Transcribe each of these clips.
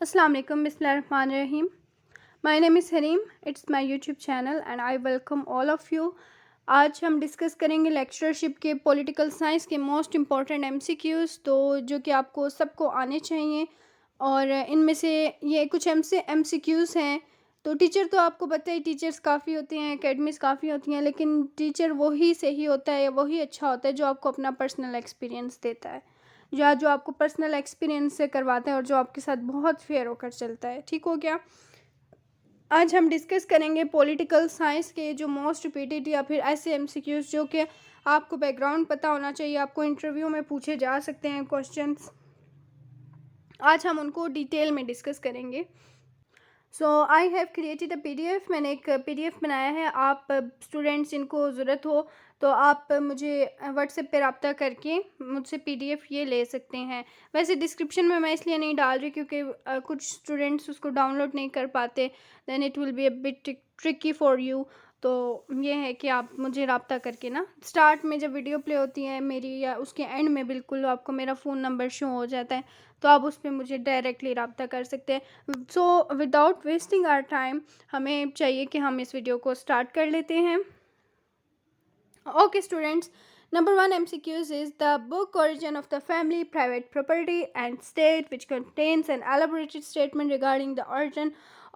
Assalamu alaikum, Bismillahirrahmanirrahim. My name is Hareem. It's my YouTube channel and I welcome all of you. आज हम discuss करेंगे lectureship के political science के most important MCQs तो जो कि आपको सबको आने चाहिए और इनमें से ये कुछ एमसीक्यूज़ हैं। तो टीचर तो आपको पता है, टीचर्स काफ़ी होते हैं, एकेडमीज़ काफ़ी होती हैं, लेकिन टीचर वही सही होता है या वही अच्छा होता है जो आपको अपना पर्सनल एक्सपीरियंस देता है या जो आपको पर्सनल एक्सपीरियंस से करवाता है और जो आपके साथ बहुत फेयर होकर चलता है। ठीक हो गया। आज हम डिस्कस करेंगे पॉलिटिकल साइंस के जो मोस्ट रिपीटेड या फिर ऐसे एमसीक्यूज़ जो कि आपको बैकग्राउंड पता होना चाहिए, आपको इंटरव्यू में पूछे जा सकते हैं क्वेश्चंस। आज हम उनको डिटेल में डिस्कस करेंगे। So I have created a PDF। मैंने एक PDF बनाया है। आप स्टूडेंट्स जिनको ज़रूरत हो तो आप मुझे व्हाट्सएप पे रब्ता करके मुझसे PDF ये ले सकते हैं। वैसे डिस्क्रिप्शन में मैं इसलिए नहीं डाल रही क्योंकि कुछ स्टूडेंट्स उसको डाउनलोड नहीं कर पाते, then it will be a bit tricky for you. तो ये है कि आप मुझे रब्ता करके ना, स्टार्ट में जब वीडियो प्ले होती है मेरी या उसके एंड में बिल्कुल आपको मेरा फ़ोन नंबर शो हो जाता है, तो आप उस पर मुझे डायरेक्टली रब्ता कर सकते हैं। So without wasting our time हमें चाहिए कि हम इस वीडियो को स्टार्ट कर लेते हैं। Okay students, number 1 MCQs is the book Origin of the Family, Private Property and State, which contains an elaborated statement regarding the origin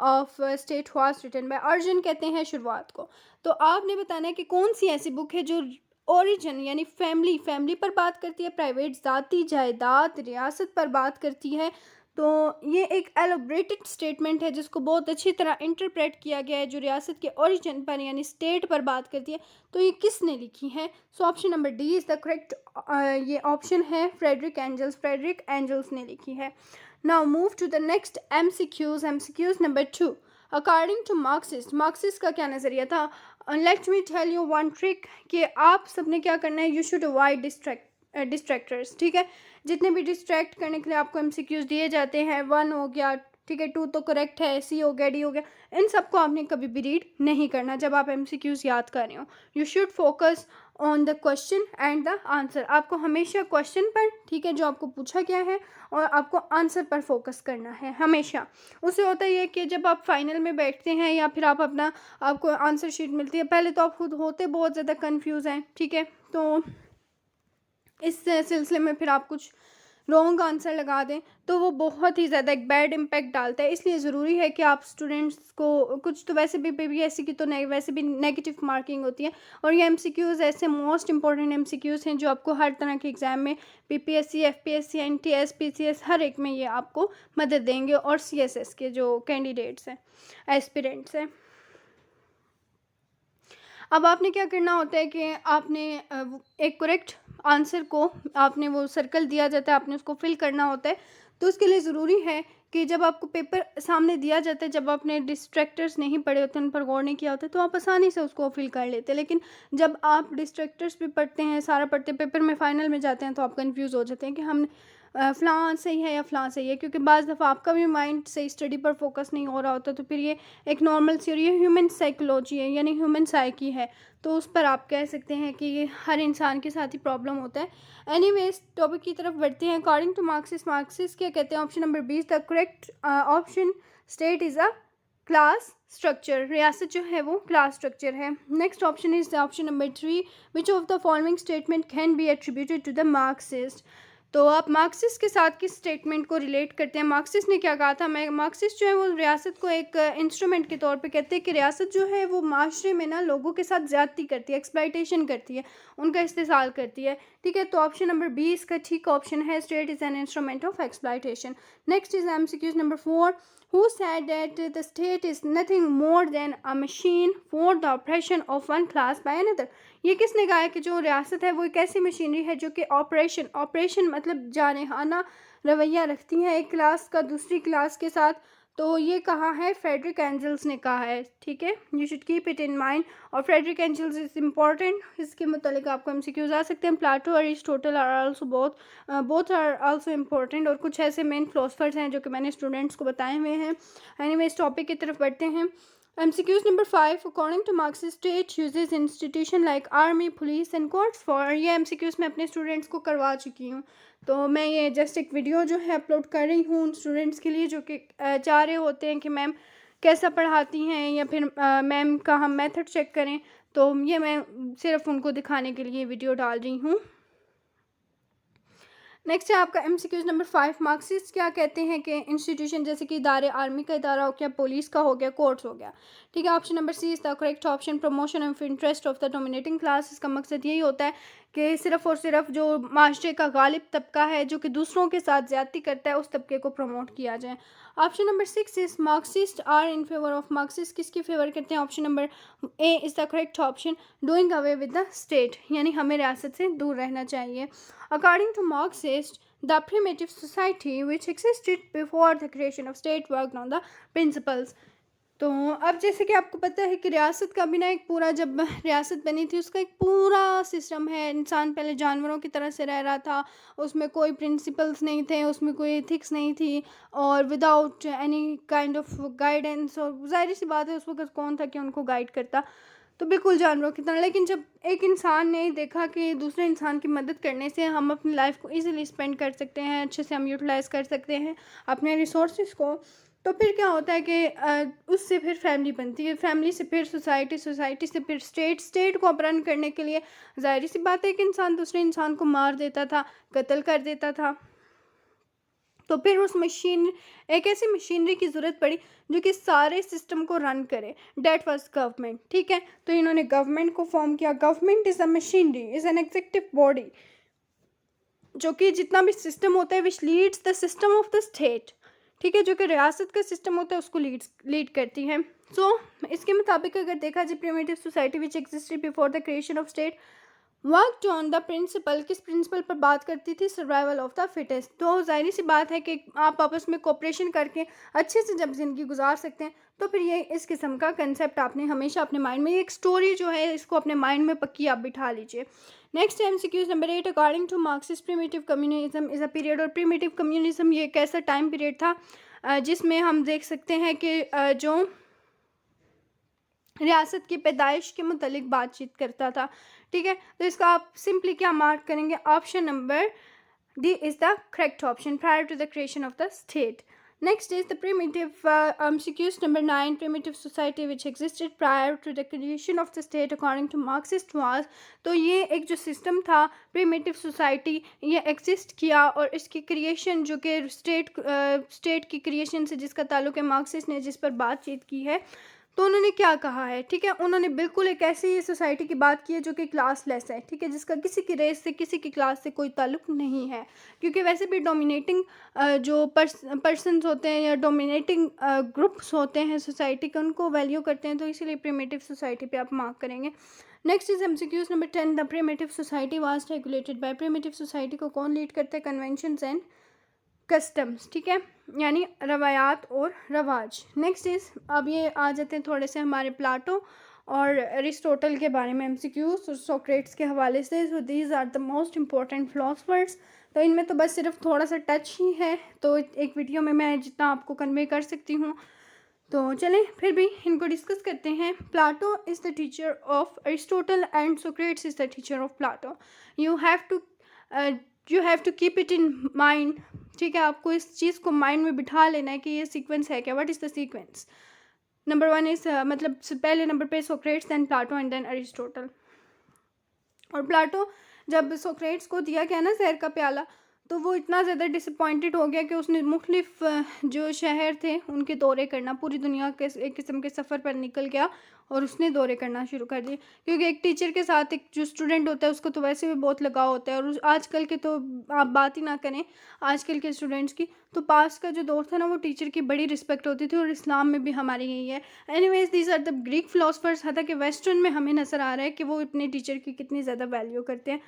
of state was written by origin कहते हैं शुरुआत को। तो आपने बताना है कि कौन सी ऐसी बुक है जो ओरिजिन यानी फैमिली पर बात करती है, प्राइवेट ज़ाती जायदाद रियासत पर बात करती है। तो ये एक एलोब्रेटेड स्टेटमेंट है जिसको बहुत अच्छी तरह इंटरप्रेट किया गया है, जो रियासत के ओरिजिन पर यानी स्टेट पर बात करती है। तो ये किसने लिखी है? सो option number D is the correct. ये ऑप्शन है फ्रेडरिक एंजल्स ने लिखी है। Now move to the next MCQs number 2। According to Marxist का क्या नज़रिया था? Let me tell you one trick कि आप सबने क्या करना है, यू शुड अवॉइड डिस्ट्रैक्टर्स। ठीक है, जितने भी डिस्ट्रैक्ट करने के लिए आपको एमसीक्यूज दिए जाते हैं, 1 हो गया, ठीक है, 2 तो करेक्ट है, C हो गया, D हो गया, इन सबको आपने कभी भी रीड नहीं करना जब आप एमसीक्यूज याद कर रहे हो। You should focus on the question and the answer. आपको हमेशा क्वेश्चन पर, ठीक है, जो आपको पूछा गया है, और आपको आंसर पर फोकस करना है हमेशा। उससे होता है कि जब आप फाइनल में बैठते हैं या फिर आपको आंसर शीट मिलती है, पहले तो आप खुद होते बहुत ज़्यादा कन्फ्यूज़ हैं, ठीक है, तो इस सिलसिले में फिर आप कुछ रॉन्ग आंसर लगा दें तो वो बहुत ही ज़्यादा एक बैड इम्पैक्ट डालता है। इसलिए ज़रूरी है कि आप स्टूडेंट्स को कुछ तो वैसे भी PPSC की तो वैसे भी नेगेटिव मार्किंग होती है, और ये MCQs ऐसे मोस्ट इंपॉर्टेंट MCQs हैं जो आपको हर तरह के एग्ज़ाम में PPSC, FPSC, NTS, PCS हर एक में ये आपको मदद देंगे, और CSS के जो कैंडिडेट्स हैं, एस्पिरेंट्स हैं। अब आपने क्या करना होता है कि आपने एक करेक्ट आंसर को आपने वो सर्कल दिया जाता है, आपने उसको फिल करना होता है। तो उसके लिए ज़रूरी है कि जब आपको पेपर सामने दिया जाता है, जब आपने डिस्ट्रैक्टर्स नहीं पढ़े होते, उन पर गौर नहीं किया होता, तो आप आसानी से उसको फिल कर लेते हैं। लेकिन जब आप डिस्ट्रैक्टर्स भी पढ़ते हैं, सारा पढ़ते, पेपर में फाइनल में जाते हैं, तो आप कंफ्यूज हो जाते हैं कि हम फ़लाँ सही है या फ़लाँ सही है, क्योंकि बाज़ दफ़ा आपका भी माइंड सही स्टडी पर फोकस नहीं हो रहा होता। तो फिर ये एक नॉर्मल सी, और ये ह्यूमन साइकोलॉजी है यानी ह्यूमन साइकी है, तो उस पर आप कह सकते हैं कि ये हर इंसान के साथ ही प्रॉब्लम होता है। एनीवेज टॉपिक की तरफ बढ़ते हैं। अकॉर्डिंग टू मार्क्सिस्ट क्या कहते हैं? Option number 20 the correct option, state is a class structure. रियासत जो है वो क्लास स्ट्रक्चर है। Next option is option number 3, which of the following statement can be attributed to the Marxist. तो आप मार्क्सिस्ट के साथ किस स्टेटमेंट को रिलेट करते हैं? मार्क्सिस्ट ने क्या कहा था? मार्क्सिस्ट जो है वो रियासत को एक इंस्ट्रूमेंट के तौर पे कहते हैं कि रियासत जो है वो माशरे में ना लोगों के साथ ज़्यादती करती है, एक्सप्लॉयटेशन करती है, उनका इस्तेसाल करती है। ठीक है, तो ऑप्शन नंबर 20 का ठीक ऑप्शन है, state is an instrument of exploitation. Next is MCQ number 4, who said that the state is nothing more than a machine for the oppression of one class by another। ये किसने कहा है कि जो रियासत है वो एक ऐसी मशीनरी है जो कि ऑपरेशन मतलब जानेहाना रवैया रखती है एक क्लास का दूसरी क्लास के साथ। तो ये कहा है फ्रेडरिक एंजल्स ने कहा है। ठीक है, you should keep it in mind. और फ्रेडरिक एंजल्स इज़ इम्पॉर्टेंट, इसके मतलब आपको MCQs आ सकते हैं। प्लाटो और Aristotle are also both are also important, और कुछ ऐसे मेन फिलोसफर्स हैं जो कि मैंने स्टूडेंट्स को बताए हुए हैं। एनीवे इस टॉपिक की तरफ बढ़ते हैं। MCQs number 5, according to Marxist, state uses institution like army, police and courts for, ये MCQs मैं अपने स्टूडेंट्स को करवा चुकी हूँ, तो मैं ये जस्ट एक वीडियो जो है अपलोड कर रही हूँ उन स्टूडेंट्स के लिए जो कि चाह रहे होते हैं कि मैम कैसा पढ़ाती हैं या फिर मैम का हम मेथड चेक करें, तो ये मैं सिर्फ उनको दिखाने के लिए वीडियो डाल रही हूँ। नेक्स्ट है आपका MCQs नंबर 5, मार्क्सिस्ट क्या कहते हैं कि इंस्टीट्यूशन जैसे कि इदारे, आर्मी का इदारा हो गया, पुलिस का हो गया, कोर्ट्स हो गया, ठीक है। Option number C is the correct option, promotion of interest of the dominating class. इसका मकसद यही होता है कि सिर्फ और सिर्फ जो माशरे का गालिब तबका है जो कि दूसरों के साथ ज़्यादती करता है उस तबके को प्रमोट किया जाए। Option number 6 is Marxist are in favour of, Marxist किसकी फेवर करते हैं? Option number A is the correct option, doing away with the state, यानी हमें रियासत से दूर रहना चाहिए। According to Marxist, the primitive society which existed before the creation of state worked on the principles। तो अब जैसे कि आपको पता है कि रियासत का भी ना एक पूरा, जब रियासत बनी थी उसका एक पूरा सिस्टम है। इंसान पहले जानवरों की तरह से रह रहा था, उसमें कोई प्रिंसिपल्स नहीं थे, उसमें कोई एथिक्स नहीं थी और without any kind of guidance, और जाहिर सी बात है उस वक्त कौन था कि उनको गाइड करता, तो बिल्कुल जानवरों की तरह। लेकिन जब एक इंसान ने देखा कि दूसरे इंसान की मदद करने से हम अपनी लाइफ को इजीली स्पेंड कर सकते हैं, अच्छे से हम यूटिलाइज़ कर सकते हैं अपने रिसोर्सेज को, तो फिर क्या होता है कि उससे फिर फैमिली बनती है, फैमिली से फिर सोसाइटी, सोसाइटी से फिर स्टेट, स्टेट को अप रन करने के लिए जाहिर सी बात है कि इंसान दूसरे इंसान को मार देता था, कत्ल कर देता था, तो फिर उस मशीन, एक ऐसी मशीनरी की ज़रूरत पड़ी जो कि सारे सिस्टम को रन करे, डेट वाज गवर्नमेंट, ठीक है। तो इन्होंने गवर्नमेंट को फॉर्म किया। Government is a machinery, is an executive body जो कि जितना भी सिस्टम होता है which leads the system of the state, ठीक है, जो कि रियासत का सिस्टम होता है उसको लीड करती है। सो इसके मुताबिक अगर देखा जाए, primitive society which existed before the creation of state worked on the principle, किस प्रिंसिपल पर बात करती थी? Survival of the fittest. तो जाहिर सी बात है कि आप आपस में कोऑपरेशन करके अच्छे से जब ज़िंदगी गुजार सकते हैं तो फिर ये इस किस्म का कंसेप्ट आपने हमेशा अपने माइंड में, एक स्टोरी जो है इसको अपने माइंड में पक्की आप बिठा लीजिए। Next MCQs number 8, according to Marxist primitive communism is a period, और प्रिमिटिव कम्युनिज्म ये एक ऐसा टाइम पीरियड था जिसमें हम देख सकते हैं कि जो रियासत की पैदाइश के मुतलिक बातचीत करता था, ठीक है। तो इसका आप सिंपली क्या मार्क करेंगे? Option number D is the correct option, prior to the creation of the state. Next is the primitive MCQs number 9, primitive society which existed prior to the creation of the state according to Marxist was. तो ये एक जो system था primitive society, ये exist किया और इसकी creation जो कि स्टेट की क्रिएशन से जिसका ताल्लुक है मार्क्सिस्ट ने जिस पर बातचीत की है, तो उन्होंने क्या कहा है, ठीक है, उन्होंने बिल्कुल एक ऐसी सोसाइटी की बात की है जो कि क्लासलेस है, ठीक है, जिसका किसी की रेस से, किसी की क्लास से कोई ताल्लुक नहीं है, क्योंकि वैसे भी डोमिनेटिंग जो पर्सनस होते हैं या डोमिनेटिंग ग्रुप्स होते हैं सोसाइटी के, उनको वैल्यू करते हैं, तो इसीलिए प्रिमिटिव सोसाइटी पे आप मार्क करेंगे। Next is MCQs number 10, the primitive society was regulated by, primitive society को कौन लीड करते हैं? कन्वेंशंस एंड कस्टम्स, ठीक है, यानी रवायात और रवाज। नेक्स्ट इज, अब ये आ जाते हैं थोड़े से हमारे प्लाटो और अरिस्टोटल के बारे में MCQs और सोक्रेट्स के हवाले से। So these are the most important philosophers. तो इनमें तो बस सिर्फ थोड़ा सा टच ही है, तो एक वीडियो में मैं जितना आपको कन्वे कर सकती हूँ, तो चलें फिर भी इनको डिस्कस करते हैं। Plato is the teacher of Aristotle and Socrates is the teacher of Plato. You have to keep it in mind, ठीक है, आपको इस चीज़ को माइंड में बिठा लेना है कि ये सीक्वेंस है क्या, what is the sequence. Number 1 is मतलब पहले नंबर पे Socrates, then Plato and then Aristotle. और प्लाटो जब सोक्रेट्स को दिया गया ना जहर का प्याला, तो वो इतना ज़्यादा डिसअपॉइंटेड हो गया कि उसने मुख्तलिफ जो शहर थे उनके दौरे करना, पूरी दुनिया के एक किस्म के सफ़र पर निकल गया और उसने दौरे करना शुरू कर दिए, क्योंकि एक टीचर के साथ एक जो स्टूडेंट होता है उसको तो वैसे भी बहुत लगाव होता है। और आजकल के तो आप बात ही ना करें, आजकल के स्टूडेंट्स की, तो पास का जो दौर था ना वो टीचर की बड़ी रिस्पेक्ट होती थी, और इस्लाम में भी हमारी यही है। Anyways these are the Greek philosophers, हालांकि वेस्टर्न में हमें नज़र आ रहा है कि वो अपने टीचर की कितनी ज़्यादा वैल्यू करते हैं।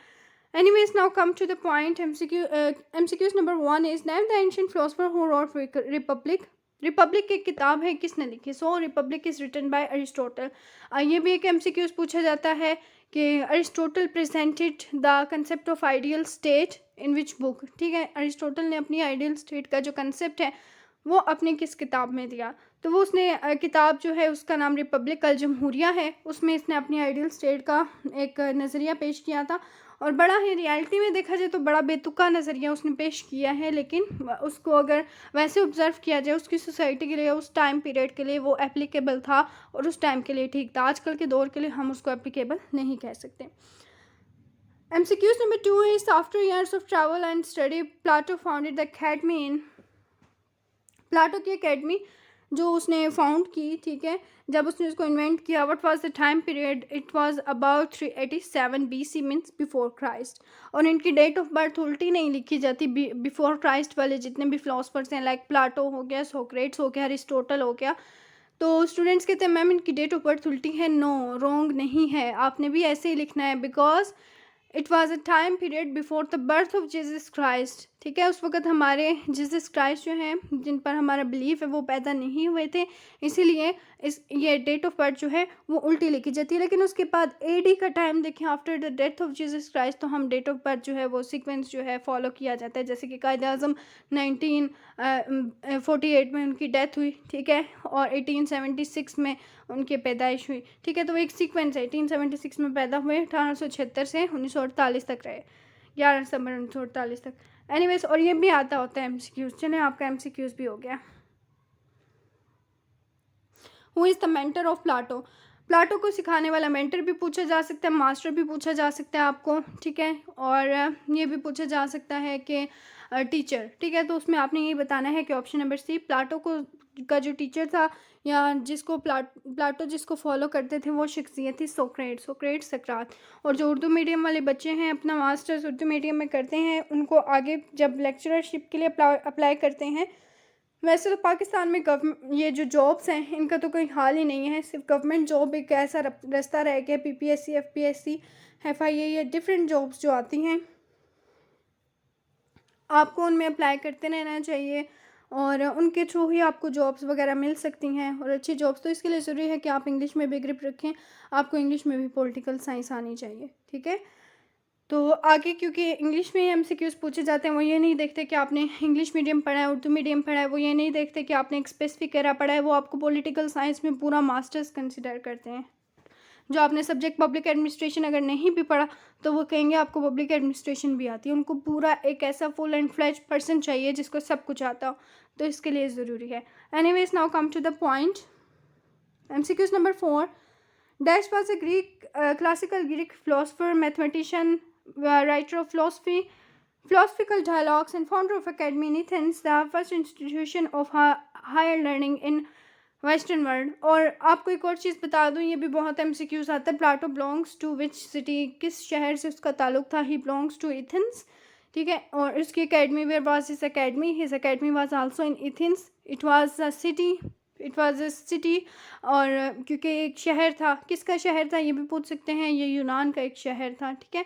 Anyways, now come to the point. MCQs number 1 is name the ancient philosopher who wrote Republic. Republic एक किताब है, किसने लिखी? So Republic is written by Aristotle. ये भी एक MCQs पूछा जाता है कि Aristotle presented the concept of ideal state in which book, ठीक है, अरिस्टोटल ने अपनी आइडियल स्टेट का जो कंसेप्ट है वो अपने किस किताब में दिया। तो वो उसने किताब जो है उसका नाम रिपब्लिक अल जमहूरिया है, उसमें इसने अपनी आइडियल स्टेट का एक नज़रिया पेश किया था। और बड़ा ही रियलिटी में देखा जाए तो बड़ा बेतुका नज़रिया उसने पेश किया है, लेकिन उसको अगर वैसे ऑब्ज़र्व किया जाए उसकी सोसाइटी के लिए, उस टाइम पीरियड के लिए वो एप्लीकेबल था और उस टाइम के लिए ठीक था। आजकल के दौर के लिए हम उसको एप्लीकेबल नहीं कह सकते। MCQs number 2 is after years of travel and study, Plato founded the academy in Plato की एकेडमी जो उसने फाउंड की, ठीक है, जब उसने उसको इन्वेंट किया। What was the time period? It was about 387 BC means before Christ. और इनकी डेट ऑफ बर्थ उल्टी नहीं लिखी जाती। बिफोर क्राइस्ट वाले जितने भी फिलोसफर्स हैं, लाइक प्लाटो हो गया, सोक्रेट्स हो गया, अरिस्टोटल हो गया, तो स्टूडेंट्स कहते हैं मैम इनकी डेट ऑफ बर्थ उल्टी है। नो, रॉन्ग नहीं है, आपने भी ऐसे ही लिखना है, because it was a time period before the birth of Jesus Christ, ठीक है। उस वक्त हमारे जीसस क्राइस्ट जो हैं, जिन पर हमारा बिलीफ है, वो पैदा नहीं हुए थे, इसीलिए ये डेट ऑफ बर्थ जो है वो उल्टी लिखी जाती है। लेकिन उसके बाद AD का टाइम देखें, after the death of Jesus Christ, तो हम डेट ऑफ बर्थ जो है वो सीक्वेंस जो है फॉलो किया जाता है। जैसे कि कायद आज़म 1948 में उनकी डेथ हुई, ठीक है, और 1876 में उनकी पैदाइश हुई, ठीक है। तो एक सीक्वेंस है, 1876 में पैदा हुए, 1876 से 1948 तक रहे, 11 दिसंबर 1948 तक। एनीवेज, और ये भी आता होता है MCQs। चलें, आपका MCQs भी हो गया। Who is the mentor of Plato? Plato को सिखाने वाला मेंटर भी पूछा जा सकता है, मास्टर भी पूछा जा सकता है आपको, ठीक है। और ये भी पूछा जा सकता है कि टीचर, ठीक है। तो उसमें आपने यही बताना है कि ऑप्शन नंबर C, प्लाटो को का जो टीचर था या जिसको प्लाटो जिसको फॉलो करते थे, वो शख्सियत थी सोक्रेट सकरात। और जो उर्दू मीडियम वाले बच्चे हैं, अपना मास्टर्स उर्दू मीडियम में करते हैं, उनको आगे जब लेक्चरशिप के लिए अप्लाई करते हैं, वैसे तो पाकिस्तान में ये जो जॉब्स हैं इनका तो कोई हाल ही नहीं है। सिर्फ गवर्नमेंट जॉब एक ऐसा रास्ता रह गया, PPSC, FPSC, FIA, ये डिफरेंट जॉब्स जो आती हैं, आपको उनमें अप्लाई करते रहना चाहिए और उनके थ्रू ही आपको जॉब्स वगैरह मिल सकती हैं, और अच्छी जॉब्स। तो इसके लिए ज़रूरी है कि आप इंग्लिश में भी ग्रिप रखें, आपको इंग्लिश में भी पॉलिटिकल साइंस आनी चाहिए, ठीक है। तो आगे क्योंकि इंग्लिश में MCQs पूछे जाते हैं, वो ये नहीं देखते कि आपने इंग्लिश मीडियम पढ़ा है, उर्दू मीडियम पढ़ा है, वो ये नहीं देखते कि आपने एक स्पेसिफिक एरा पढ़ा है, वो आपको पॉलिटिकल साइंस में पूरा मास्टर्स कंसिडर करते हैं। जो आपने सब्जेक्ट पब्लिक एडमिनिस्ट्रेशन अगर नहीं भी पढ़ा तो वो कहेंगे आपको पब्लिक एडमिनिस्ट्रेशन भी आती है। उनको पूरा एक ऐसा फुल एंड फ्लेज पर्सन चाहिए जिसको सब कुछ आता हो, तो इसके लिए ज़रूरी है। Anyways, now come to the point. MCQs number 4, dash was a classical Greek philosopher, mathematician, writer of philosophical dialogues and founder of Academy in Athens, the first institution of higher learning in western world. और आपको एक और चीज़ बता दूँ, ये भी बहुत MCQs आता है। Plato belongs to which city? किस शहर से उसका ताल्लुक था? ही बिलोंग्स टू एथेंस, ठीक है। और उसकी academy, where was his academy? His academy was also in Athens. It was a city, और क्योंकि एक शहर था, किसका शहर था ये भी पूछ सकते हैं, ये यूनान का एक शहर था, ठीक है।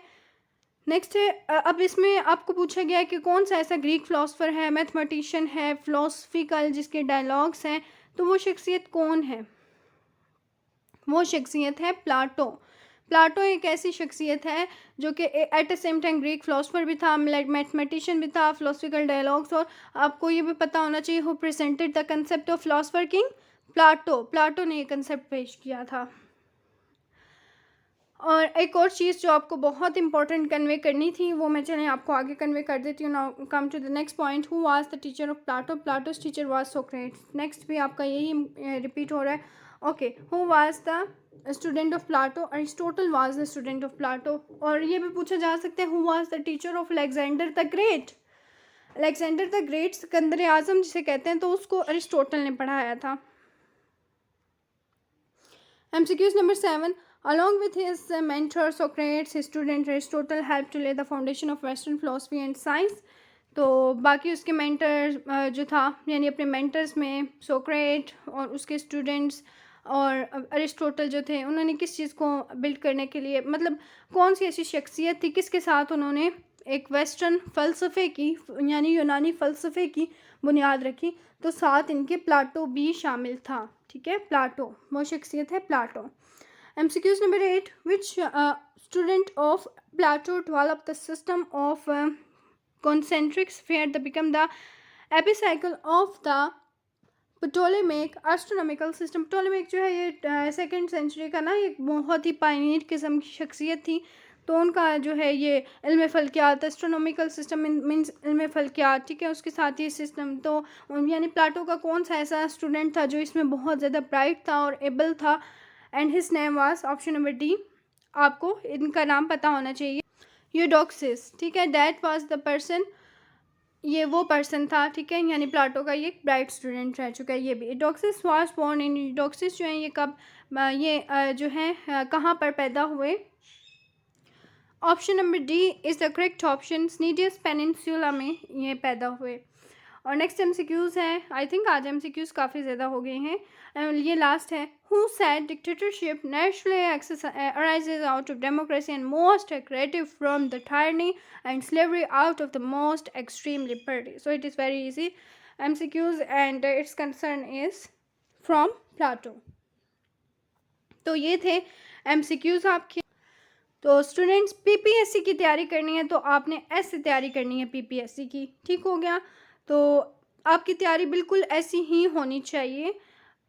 नेक्स्ट है, अब इसमें आपको पूछा गया है कि कौन सा ऐसा ग्रीक फिलोसफर है, मैथमेटिशियन है, फिलोसफिकल जिसके डायलॉग्स हैं, तो वो शख्सियत कौन है? वो शख्सियत है प्लाटो। प्लाटो एक ऐसी शख्सियत है जो कि at the same time Greek philosopher भी था, मैथमेटिशियन भी था, फिलोसफिकल डायलॉग्स। और आपको ये भी पता होना चाहिए who presented the concept of philosopher king? Plato ने ये कंसेप्ट पेश किया था। और एक और चीज़ जो आपको बहुत इंपॉर्टेंट कन्वे करनी थी, वो मैं चलें आपको आगे कन्वे कर देती हूँ। Now come to the next point. Who was the teacher of Plato? Plato's teacher was Socrates. Next भी आपका यही रिपीट हो रहा है। Okay, who was the student of Plato? Aristotle was the student of Plato. और ये भी पूछा जा सकता है, who was the teacher of Alexander the Great? Alexander the Great, Sikandar Azam जिसे कहते हैं, तो उसको अरिस्टोटल ने पढ़ाया था। MCQs number 7. Along with his mentor Socrates, his student Aristotle helped to lay the foundation of Western philosophy and science. तो बाकी उसके मेंटर जो था, यानी अपने मेंटर्स में सोक्रेट और उसके स्टूडेंट्स और अरिस्टोटल जो थे, उन्होंने किस चीज़ को बिल्ड करने के लिए, मतलब कौन सी ऐसी शख्सियत थी, किसके साथ उन्होंने एक वेस्टर्न फ़लसफ़े की, यानी यूनानी फ़लसफ़े की बुनियाद रखी? तो साथ इनके प्लाटो भी शामिल था, ठीक है। प्लाटो, वो शख्सियत है Plato. MCQs number 8. Which student of Plato developed the system of concentric sphere that become the epicycle of the Ptolemaic astronomical system. Ptolemaic जो है ये सेकंड सेंचुरी का ना एक बहुत ही पायनियर किस्म की शख्सियत थी। तो उनका जो है ये इल्म फ़ल्कियात, एस्ट्रोनॉमिकल सिस्टम मीन्स इल्म फ़ल्कियात, ठीक है, उसके साथ ही सिस्टम। तो यानी प्लाटो का कौन सा ऐसा स्टूडेंट था जो इसमें बहुत ज़्यादा ब्राइट था और एबल था, and his name was option number D. आपको इनका नाम पता होना चाहिए, यूडोक्सिस, ठीक है, दैट वाज द पर्सन, ये वो पर्सन था, ठीक है, यानी प्लाटो का ये ब्राइट स्टूडेंट रह चुका है। ये भी यूडोक्सिस वाज बोर्न इन, यूडोक्सिस जो है ये कब जो है कहाँ पर पैदा हुए। Option number D is the correct option, स्नीडियस पेनिनसुला में ये पैदा हुए। और नेक्स्ट एमसीक्यूज़ है, आई थिंक आज एमसीक्यूज़ काफ़ी ज़्यादा हो गए हैं, ये लास्ट है। Who said dictatorship naturally arises out of democracy and most aggressive from the tyranny and slavery out of the most extreme liberty? So it is very easy MCQs and its concern is from Plato. तो ये थे MCQs आपके। तो students PPSC की तैयारी करनी है तो आपने ऐसे तैयारी करनी है पीपीएससी की, ठीक हो गया। तो आपकी तैयारी बिल्कुल ऐसी ही होनी चाहिए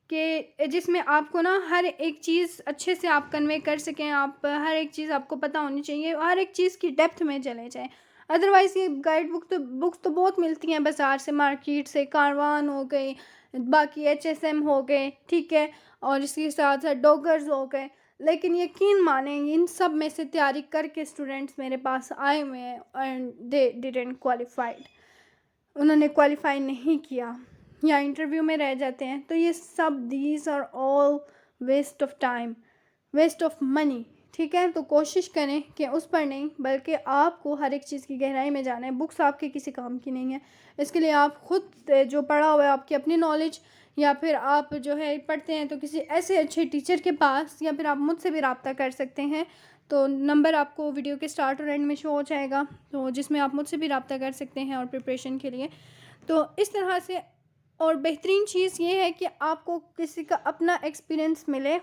कि जिसमें आपको ना हर एक चीज़ अच्छे से आप कन्वे कर सकें, आप हर एक चीज़ आपको पता होनी चाहिए, हर एक चीज़ की डेप्थ में चले जाएं। अदरवाइज़ ये गाइड बुक्स तो बहुत मिलती हैं बाज़ार से, मार्केट से, कारवान हो गई, बाकी एचएसएम हो गए, ठीक है, और इसके साथ साथ डॉगर्स हो गए, लेकिन यकीन मानें इन सब में से तैयारी करके स्टूडेंट्स मेरे पास आए हुए हैं एंड दे डिडंट क्वालिफाइड, उन्होंने क्वालिफाई नहीं किया या इंटरव्यू में रह जाते हैं। तो ये सब these are all waste of time, waste of money, ठीक है। तो कोशिश करें कि उस पर नहीं बल्कि आपको हर एक चीज़ की गहराई में जाना है। बुक्स आपके किसी काम की नहीं है, इसके लिए आप खुद जो पढ़ा हुआ है आपकी अपनी नॉलेज, या फिर आप जो है पढ़ते हैं तो किसी ऐसे अच्छे टीचर के पास, या फिर आप मुझसे भी रब्ता कर सकते हैं। तो नंबर आपको वीडियो के स्टार्ट और एंड में शो हो जाएगा, तो जिसमें आप मुझसे भी रब्ता कर सकते हैं और प्रिपरेशन के लिए। तो इस तरह से, और बेहतरीन चीज़ ये है कि आपको किसी का अपना एक्सपीरियंस मिले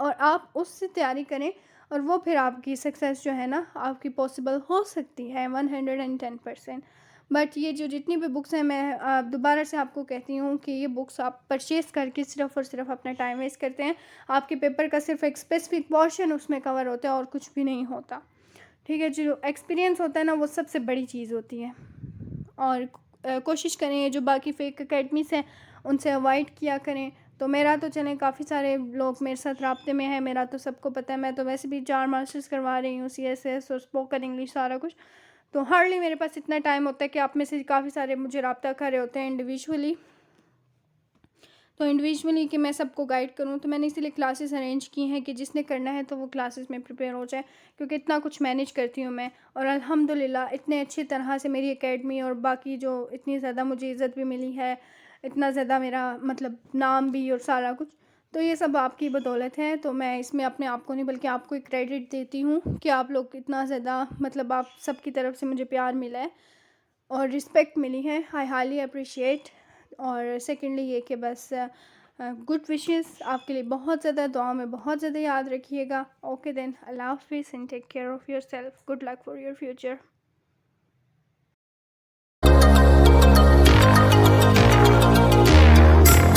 और आप उससे तैयारी करें, और वो फिर आपकी सक्सेस जो है ना आपकी पॉसिबल हो सकती है 110%। बट ये जो जितनी भी बुक्स हैं, मैं दोबारा से आपको कहती हूँ कि ये बुक्स आप परचेज़ करके सिर्फ़ और सिर्फ अपना टाइम वेस्ट करते हैं। आपके पेपर का सिर्फ एक स्पेसिफिक पोर्शन उसमें कवर होता है और कुछ भी नहीं होता, ठीक है। जो एक्सपीरियंस होता है ना वो सबसे बड़ी चीज़ होती है। और कोशिश करें जो बाकी फेक अकेडमीज़ हैं उनसे अवॉइड किया करें। तो मेरा तो चलें काफ़ी सारे लोग मेरे साथ राब्ते में हैं, मेरा तो सबको पता है, मैं तो वैसे भी 4 मास्टर्स करवा रही हूँ, सीएसएस और स्पोकन इंग्लिश सारा कुछ। तो हार्डली मेरे पास इतना टाइम होता है कि आप में से काफ़ी सारे मुझे रब्ता कर रहे होते हैं इंडिविजुअली, तो इंडिविजुअली कि मैं सबको गाइड करूँ। तो मैंने इसीलिए क्लासेस अरेंज की हैं कि जिसने करना है तो वो क्लासेस में प्रिपेयर हो जाए, क्योंकि इतना कुछ मैनेज करती हूँ मैं, और अल्हम्दुलिल्लाह इतने अच्छी तरह से मेरी एकेडमी और बाकी जो इतनी ज़्यादा मुझे इज़्ज़त भी मिली है, इतना ज़्यादा मेरा मतलब नाम भी और सारा कुछ, तो ये सब आपकी बदौलत है। तो मैं इसमें अपने आप को नहीं बल्कि आपको एक क्रेडिट देती हूँ कि आप लोग इतना ज़्यादा मतलब आप सबकी तरफ से मुझे प्यार मिला है और रिस्पेक्ट मिली है, आई हाईली अप्रिशिएट। और सेकेंडली ये कि बस गुड विशेस आपके लिए बहुत ज़्यादा, दुआ में बहुत ज़्यादा याद रखिएगा। ओके देन, अल्लाह हाफिज़ and take care of yourself, good luck for your future.